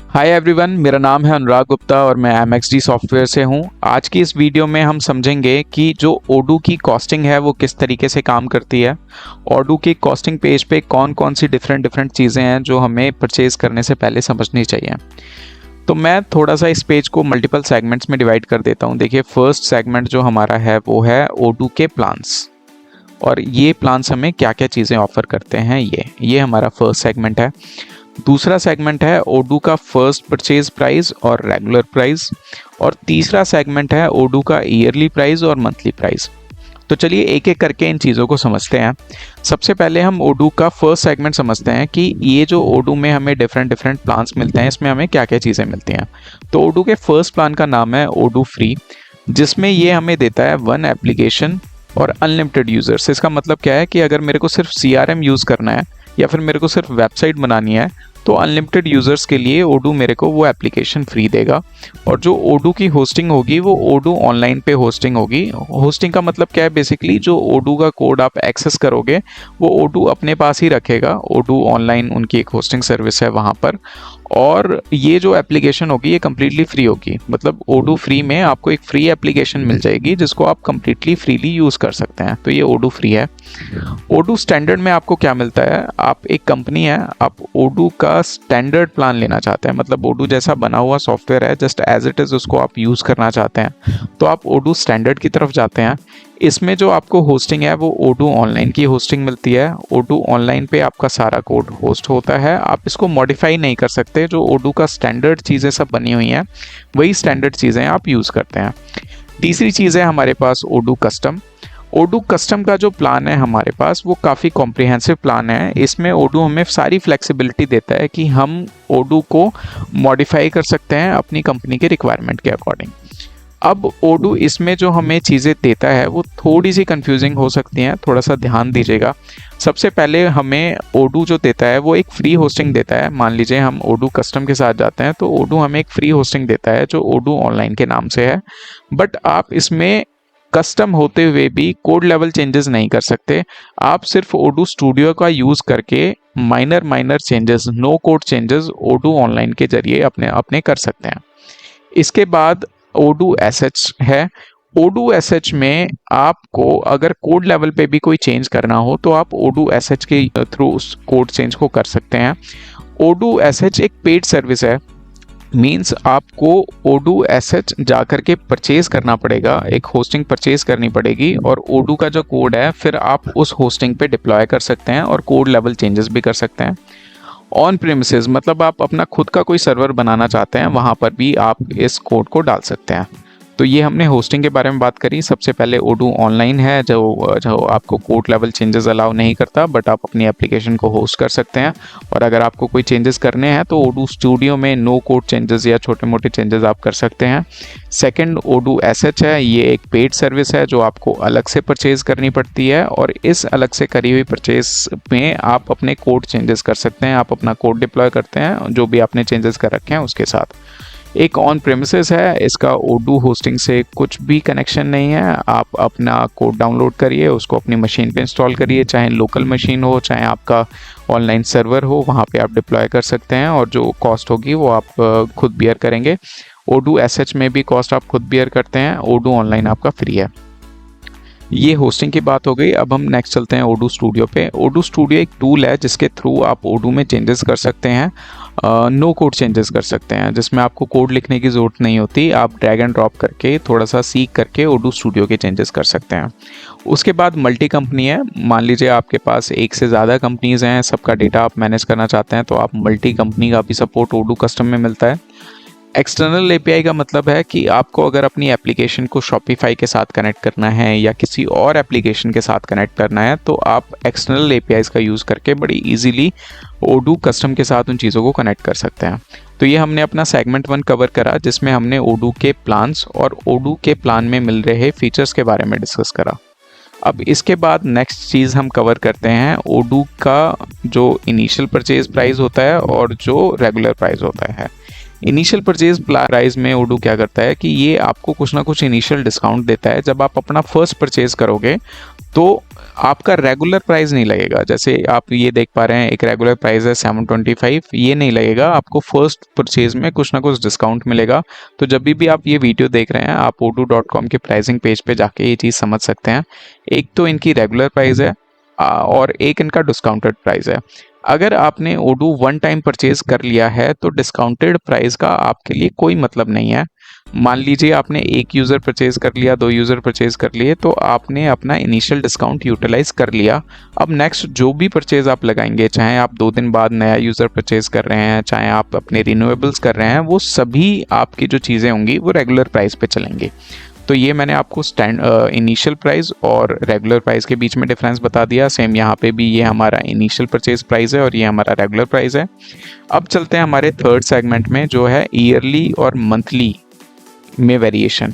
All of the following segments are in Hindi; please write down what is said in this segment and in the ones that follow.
हाय एवरीवन, मेरा नाम है अनुराग गुप्ता और मैं MXD सॉफ्टवेयर से हूं। आज की इस वीडियो में हम समझेंगे कि जो ओडू की कॉस्टिंग है वो किस तरीके से काम करती है। ओडू की कॉस्टिंग पेज पे कौन कौन सी डिफरेंट चीज़ें हैं जो हमें परचेज करने से पहले समझनी चाहिए। तो मैं थोड़ा सा इस पेज को मल्टीपल सेगमेंट्स में डिवाइड कर देता हूँ। देखिए, फर्स्ट सेगमेंट जो हमारा है वो है ओडू के प्लान्स, और ये प्लान्स हमें क्या क्या चीज़ें ऑफर करते हैं। ये हमारा फर्स्ट सेगमेंट है। दूसरा सेगमेंट है ओडू का फर्स्ट परचेज प्राइस और रेगुलर प्राइस, और तीसरा सेगमेंट है ओडू का ईयरली प्राइस और मंथली प्राइस। तो चलिए एक एक करके इन चीज़ों को समझते हैं। सबसे पहले हम ओडू का फर्स्ट सेगमेंट समझते हैं कि ये जो ओडू में हमें डिफरेंट प्लान्स मिलते हैं, इसमें हमें क्या क्या चीज़ें मिलती हैं। तो ओडू के फर्स्ट प्लान का नाम है ओडू फ्री, जिसमें ये हमें देता है 1 एप्लीकेशन और अनलिमिटेड यूज़र्स। इसका मतलब क्या है कि अगर मेरे को सिर्फ CRM यूज़ करना है या फिर मेरे को सिर्फ वेबसाइट बनानी है तो अनलिमिटेड यूज़र्स के लिए ओडू मेरे को वो एप्लीकेशन फ्री देगा। और जो ओडू की होस्टिंग होगी वो ओडू ऑनलाइन पे होस्टिंग होगी। होस्टिंग का मतलब क्या है, बेसिकली जो ओडू का कोड आप एक्सेस करोगे वो ओडू अपने पास ही रखेगा। ओडू ऑनलाइन उनकी एक होस्टिंग सर्विस है वहाँ पर, और ये जो एप्लीकेशन होगी ये कम्प्लीटली फ्री होगी। मतलब ओडू फ्री में आपको एक फ्री एप्लीकेशन मिल जाएगी जिसको आप कम्प्लीटली फ्रीली यूज़ कर सकते हैं। तो ये ओडू फ्री है। ओडू स्टैंडर्ड में आपको क्या मिलता है, आप एक कंपनी है, आप ओडू का स्टैंडर्ड प्लान लेना चाहते हैं। मतलब ओडू जैसा बना हुआ सॉफ्टवेयर है, जस्ट एज इट इज़ उसको आप यूज़ करना चाहते हैं, तो आप ओडू स्टैंडर्ड की तरफ जाते हैं। इसमें जो आपको होस्टिंग है वो ओडू ऑनलाइन की होस्टिंग मिलती है। ओडू ऑनलाइन पे आपका सारा कोड होस्ट होता है, आप इसको मॉडिफाई नहीं कर सकते। जो ओडू का स्टैंडर्ड चीज़ें सब बनी हुई हैं वही स्टैंडर्ड चीज़ें आप यूज़ करते हैं। तीसरी चीज़ है हमारे पास ओडू कस्टम। ओडू कस्टम का जो प्लान है हमारे पास वो काफ़ी कॉम्प्रिहेंसिव प्लान है। इसमें ओडू हमें सारी फ्लेक्सिबिलिटी देता है कि हम ओडू को मॉडिफाई कर सकते हैं अपनी कंपनी के रिक्वायरमेंट के अकॉर्डिंग। अब ओडू इसमें जो हमें चीज़ें देता है वो थोड़ी सी कंफ्यूजिंग हो सकती हैं, थोड़ा सा ध्यान दीजिएगा। सबसे पहले हमें ओडू जो देता है वो एक फ्री होस्टिंग देता है। मान लीजिए हम ओडू कस्टम के साथ जाते हैं तो ओडू हमें एक फ्री होस्टिंग देता है जो ओडू ऑनलाइन के नाम से है। बट आप इसमें कस्टम होते हुए भी कोड लेवल चेंजेस नहीं कर सकते। आप सिर्फ ओडू स्टूडियो का यूज़ करके minor changes, no code changes Odoo online के जरिए अपने कर सकते हैं। इसके बाद ओडू एसएच है। ओडू एसएच में आपको अगर कोड लेवल पे भी कोई चेंज करना हो तो आप ओडू एसएच के थ्रू उस कोड चेंज को कर सकते हैं। ओडू एसएच एक पेड सर्विस है, मीन्स आपको ओडू एसएच जा करके परचेज करना पड़ेगा, एक होस्टिंग परचेज करनी पड़ेगी, और ओडू का जो कोड है फिर आप उस होस्टिंग पे डिप्लॉय कर सकते हैं और कोड लेवल चेंजेस भी कर सकते हैं। ऑन प्रेमिसेस मतलब आप अपना खुद का कोई सर्वर बनाना चाहते हैं, वहाँ पर भी आप इस कोड को डाल सकते हैं। तो ये हमने होस्टिंग के बारे में बात करी। सबसे पहले ओडू ऑनलाइन है जो आपको कोड लेवल चेंजेस अलाउ नहीं करता, बट आप अपनी एप्लीकेशन को होस्ट कर सकते हैं। और अगर आपको कोई चेंजेस करने हैं तो ओडू स्टूडियो में नो कोड चेंजेस या छोटे मोटे चेंजेस आप कर सकते हैं। सेकंड ओडू एसएच है, ये एक पेड सर्विस है जो आपको अलग से परचेज करनी पड़ती है, और इस अलग से करी हुई परचेज में आप अपने कोड चेंजेस कर सकते हैं। आप अपना कोड डिप्लॉय करते हैं जो भी आपने चेंजेस कर रखे हैं उसके साथ। एक ऑन प्रेमिसेस है, इसका ओडू होस्टिंग से कुछ भी कनेक्शन नहीं है। आप अपना कोड डाउनलोड करिए, उसको अपनी मशीन पे इंस्टॉल करिए, चाहे लोकल मशीन हो चाहे आपका ऑनलाइन सर्वर हो, वहाँ पे आप डिप्लॉय कर सकते हैं, और जो कॉस्ट होगी वो आप खुद बियर करेंगे। ओडू एसएच में भी कॉस्ट आप खुद बियर करते हैं। ओडू ऑनलाइन आपका फ्री है। ये होस्टिंग की बात हो गई। अब हम नेक्स्ट चलते हैं ओडू स्टूडियो पे। ओडू स्टूडियो एक टूल है जिसके थ्रू आप ओडू में चेंजेस कर सकते हैं, नो कोड चेंजेस कर सकते हैं, जिसमें आपको कोड लिखने की ज़रूरत नहीं होती। आप ड्रैग एंड ड्रॉप करके थोड़ा सा सीख करके ओडू स्टूडियो के चेंजेस कर सकते हैं। उसके बाद मल्टी कंपनी है। मान लीजिए आपके पास एक से ज़्यादा कंपनीज़ हैं, सबका डेटा आप मैनेज करना चाहते हैं, तो आप मल्टी कंपनी का भी सपोर्ट ओडू कस्टम में मिलता है। एक्सटर्नल एपीआई का मतलब है कि आपको अगर अपनी एप्लीकेशन को शॉपिफाई के साथ कनेक्ट करना है या किसी और एप्लीकेशन के साथ कनेक्ट करना है तो आप एक्सटर्नल एपीआईज का यूज़ करके बड़ी इजीली ओडू कस्टम के साथ उन चीज़ों को कनेक्ट कर सकते हैं। तो ये हमने अपना सेगमेंट 1 कवर करा, जिसमें हमने ओडू के प्लान्स और ओडू के प्लान में मिल रहे फीचर्स के बारे में डिस्कस करा। अब इसके बाद नेक्स्ट चीज़ हम कवर करते हैं ओडू का जो इनिशियल परचेज प्राइस होता है और जो रेगुलर प्राइस होता है। इनिशियल परचेज प्राइस में ओडू क्या करता है कि ये आपको कुछ ना कुछ इनिशियल डिस्काउंट देता है। जब आप अपना फर्स्ट परचेज करोगे तो आपका रेगुलर प्राइस नहीं लगेगा। जैसे आप ये देख पा रहे हैं एक रेगुलर प्राइस है 725, ये नहीं लगेगा, आपको फर्स्ट परचेज में कुछ ना कुछ डिस्काउंट मिलेगा। तो जब भी आप ये वीडियो देख रहे हैं आप odoo.com के प्राइसिंग पेज पे जाके ये चीज़ समझ सकते हैं। एक तो इनकी रेगुलर प्राइस है और एक इनका डिस्काउंटेड प्राइस है। अगर आपने odoo वन टाइम परचेज कर लिया है तो डिस्काउंटेड प्राइस का आपके लिए कोई मतलब नहीं है। मान लीजिए आपने एक यूज़र परचेज कर लिया, 2 यूज़र परचेज कर लिए, तो आपने अपना इनिशियल डिस्काउंट यूटिलाइज कर लिया। अब नेक्स्ट जो भी परचेज आप लगाएंगे, चाहे आप 2 दिन बाद नया यूज़र परचेज कर रहे हैं, चाहे आप अपने रिन्यूएबल्स कर रहे हैं, वो सभी आपकी जो चीज़ें होंगी वो रेगुलर प्राइस पे चलेंगी। तो ये मैंने आपको इनिशियल प्राइस और रेगुलर प्राइस के बीच में डिफरेंस बता दिया। सेम यहाँ पे भी ये हमारा इनिशियल परचेज प्राइस है और ये हमारा रेगुलर प्राइस है। अब चलते हैं हमारे थर्ड सेगमेंट में, जो है ईयरली और मंथली में वेरिएशन।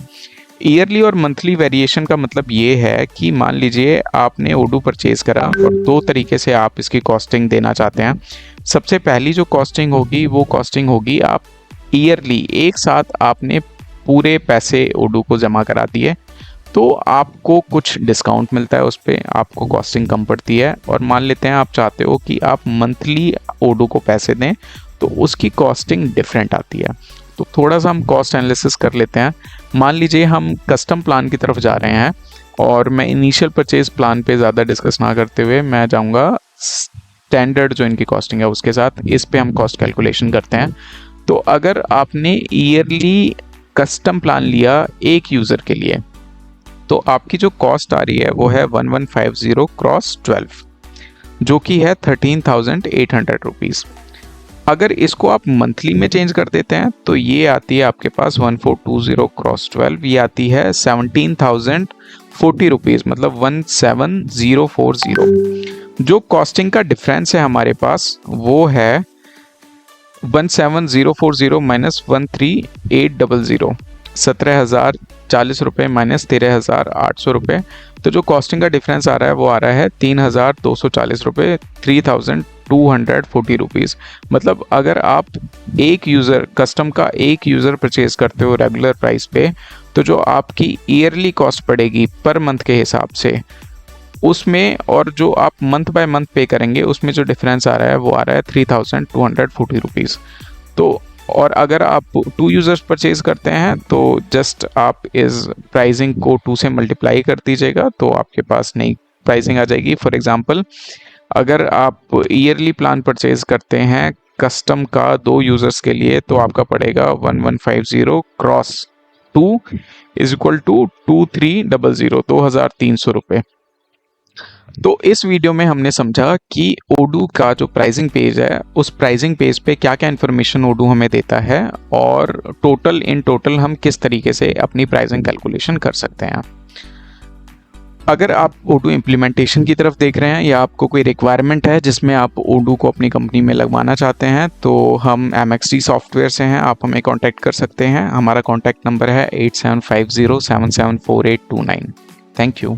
ईयरली और मंथली वेरिएशन का मतलब ये है कि मान लीजिए आपने odoo परचेज करा और 2 तरीके से आप इसकी कॉस्टिंग देना चाहते हैं। सबसे पहली जो कॉस्टिंग होगी वो कॉस्टिंग होगी आप ईयरली, एक साथ आपने पूरे पैसे odoo को जमा करा दिए तो आपको कुछ डिस्काउंट मिलता है, उस पर आपको कॉस्टिंग कम पड़ती है। और मान लेते हैं आप चाहते हो कि आप मंथली odoo को पैसे दें तो उसकी कॉस्टिंग डिफरेंट आती है। तो थोड़ा सा हम कॉस्ट एनालिसिस कर लेते हैं। मान लीजिए हम कस्टम प्लान की तरफ जा रहे हैं और मैं इनिशियल परचेज प्लान पे ज़्यादा डिस्कस ना करते हुए मैं जाऊंगा स्टैंडर्ड जो इनकी कॉस्टिंग है उसके साथ। इस पे हम कॉस्ट कैलकुलेशन करते हैं। तो अगर आपने ईयरली कस्टम प्लान लिया एक यूज़र के लिए तो आपकी जो कॉस्ट आ रही है वो है 1150 क्रॉस 12, जो कि है 13,800 रुपीज़। अगर इसको आप मंथली में चेंज कर देते हैं तो ये आती है आपके पास 1420 क्रॉस 12, ये आती है 17,040 रुपीज़, मतलब 17040। जो कॉस्टिंग का डिफरेंस है हमारे पास वो है 17040 माइनस 13800, 17,040 रुपये माइनस 13,800 रुपये। तो जो कॉस्टिंग का डिफरेंस आ रहा है वो आ रहा है 3,240 रुपये, 3,240 रुपीज़। मतलब अगर आप एक यूज़र कस्टम का एक यूज़र परचेज करते हो रेगुलर प्राइस पे, तो जो आपकी ईयरली कॉस्ट पड़ेगी पर मंथ के हिसाब से उसमें, और जो आप मंथ बाय मंथ पे करेंगे उसमें जो डिफरेंस आ रहा है वो आ रहा है 3,240 रुपीज़। तो और अगर आप 2 यूज़र्स परचेज करते हैं तो जस्ट आप इस प्राइसिंग को 2 से मल्टीप्लाई कर दीजिएगा तो आपके पास नई प्राइसिंग आ जाएगी। फॉर एग्जांपल अगर आप ईयरली प्लान परचेज करते हैं कस्टम का 2 यूज़र्स के लिए तो आपका पड़ेगा 1150 क्रॉस 2 इज इक्वल टू 2300, 2,300 रुपये। तो इस वीडियो में हमने समझा कि odoo का जो प्राइसिंग पेज है उस प्राइसिंग पेज पे क्या क्या इन्फॉर्मेशन odoo हमें देता है और टोटल हम किस तरीके से अपनी प्राइसिंग कैलकुलेशन कर सकते हैं। अगर आप odoo इम्प्लीमेंटेशन की तरफ देख रहे हैं या आपको कोई रिक्वायरमेंट है जिसमें आप odoo को अपनी कंपनी में लगवाना चाहते हैं तो हम MXD सॉफ्टवेयर से हैं, आप हमें कांटेक्ट कर सकते हैं। हमारा कांटेक्ट नंबर है 8750774829। Thank you.